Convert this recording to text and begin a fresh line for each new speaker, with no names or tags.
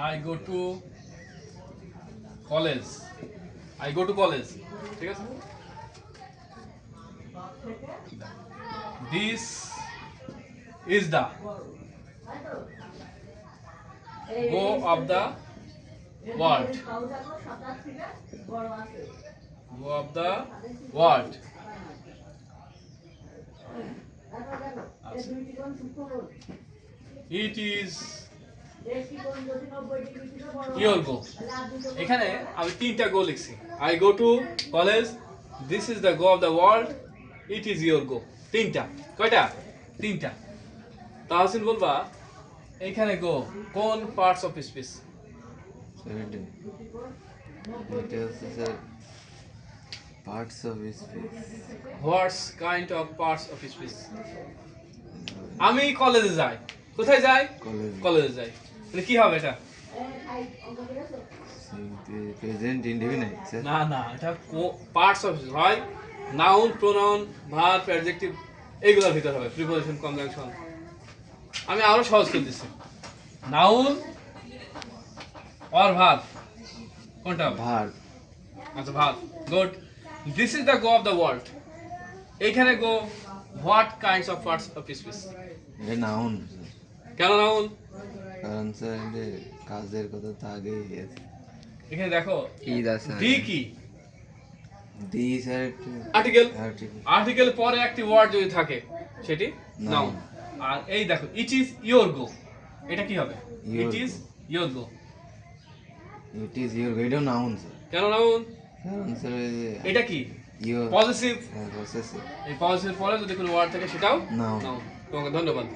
I go to college. I go to college. ঠিক আছে? This is the go of the world. Go of the world. It is your go. এখানে আমি তিনটা গো লিখছি। I go to college. This is the go of the world. It is your go. তিনটা। কয়টা? তিনটা। তাহসিন বলবা এখানে গো কোন parts of speech?
Parts of speech.
What kind of parts of speech? আমি কলেজে যাই। কোথায় যাই? কলেজে যাই। তাহলে কি হবে এটা?
Present indefinite.
না না, এটা পার্টস অফ স্পিচ হয় নাউন, প্রোনাউন, ভার্ব, অ্যাডজেক্টিভ এইগুলোর ভিতর হবে, প্রিপোজিশন, কনজাংশন। আমি আরো সহজ করে দিচ্ছি। নাউন অর ভার্ব কোনটা?
Verb.
আচ্ছা verb. Good. This is the go of the world. এইখানে go what kinds of parts of speech?
এটা নাউন।
কেন নাউন?
কারণ স্যার এটা কাজের কথা তো আগেই আছে।
এখানে দেখো
ঈদ আছে।
ডি কি?
D sir
article.
Article.
Article পরে একটি ওয়ার্ড যদি থাকে সেটি নাউন। আর এই দেখো ইট ইজ ইওর গো, এটা কি হবে? It is your go.
It is your go, এটাও নাউন স্যার।
কেন নাউন?
কারণ স্যার
এটা কি?
Your
positive.
পসেসিভ।
এই পজিটিভ পরে যদি কোনো ওয়ার্ড থাকে সেটাও
নাউন।
নাউন। তোমাকে ধন্যবাদ।